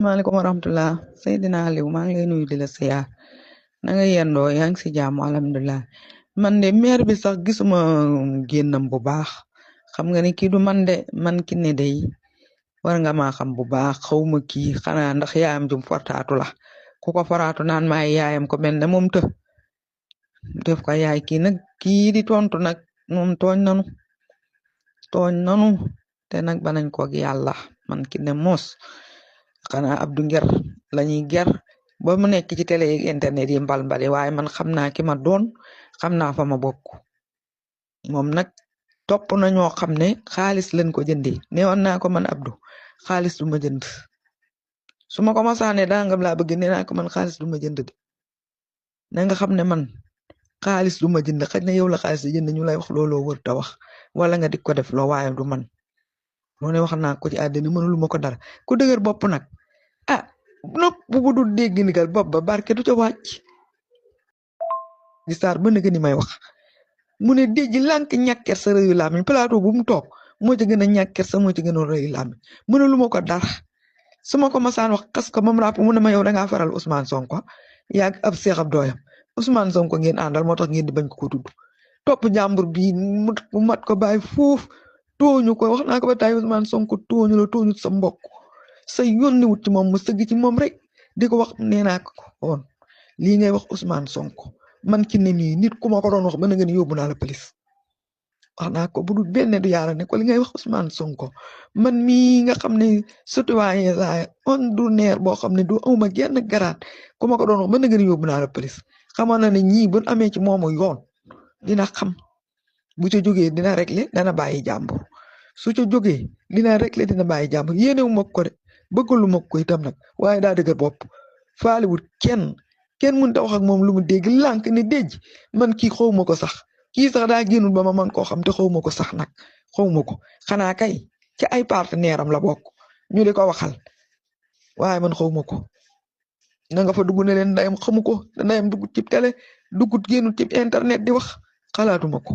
maaleykum wa rahmatulah Seydina Aliou maa ngi lay nuyu di la siyaar na nga yendoo yaa ngi si jàmm alhamdulilah man de maire bi sax gisuma génnam bu baax xam nga ni kii du man de man ki ne day war nga maa xam bu baax xawma kii xanaa ndax yaayam jum fortaatu la ku ko foraatu naan maay yaayam ko mel ne moom të def ko yaay kii nag kii di tontu nag moom tooñ nanu te nag banañ koog yàlla man ki ne mos xanaa Abdou Nger lañuy ger ba mu nekk ci télé yi internet yi mbal-mbali waaye man xam naa ki ma doon xam naa fa ma bokk moom nag topp na ñoo xam ne xaalis lañ ko jëndee neewoon naa ko man Abdou xaalis du ma jënd su ma ko masaane dangam laa bëgg nee naa ko man xaalis du ma jënd de na nga xam ne man xaalis du ma jënd xëy na yow la xaalis di jënd ñu lay wax looloo wër ta wax wala nga di ko def loo waaye du man moo ne wax naa ko ci àddina mënulu ma ko dara ku dëgër bopp nag ah nopp bu dul dégg ndigal bopp ba barke du ca wàcc di saar ba nga ni may wax mu ne déj lànk ñàkker sa rëyu làmmiñ plateau bu mu toog moo ci gën a ñàkker sa moo ci gën a rëyu làmmiñ mënulu ma ko dara su ma ko masaan wax xas ko moom ràpp mu ne ma yow dangaa faral Ousmane Sonko yaag ab seex ab dooyam Ousmane Sonko ngeen àndal moo tax ngeen di bañ ko tudd topp jàmbur bii mu mat ko bàyyi fuuf tooñu ko wax naa ko ba tey Ousmane Sonko tooñu la tooñu sa mbokk sa yónni wut ci moom mu sëgg ci moom rek di ko wax nee naa ko woon lii ngay wax Ousmane Sonko man ki ne nii nit ku ma ko doon wax ba nga ni yóbbu naa la police wax naa ko bu dul benn du yaara ne ko li ngay wax Ousmane Sonko man mii nga xam ne citoyen laa ordinaire boo xam ne du awma genn garaat ku ma ko doon wax ba nga ni yóbbu naa la police xamal na ne ñii bu amee ci moomu yoon dina xam bu ca jógee dina régler dana bàyyi jàmbur su ca jógee dina régler dina bàyyi jàmbur yéenewu ma ko de bëggalu ma ko itam nag waaye daa dëgër bopp faaliwut kenn mënut a wax ak moom lu mu dégg lànk ne déj man kii xaw ma ko sax kii sax daa génnul ba ma man koo xam te xaw ma ko sax nag xaw ma ko xanaa kay ci ay partenaire am la bokk ñu di ko waxal waaye man xaw ma ko na nga fa dugg ne leen ndeyam xamu ko ndeyam dugg ci télé duggut génnul ci internet di wax xalaatuma ko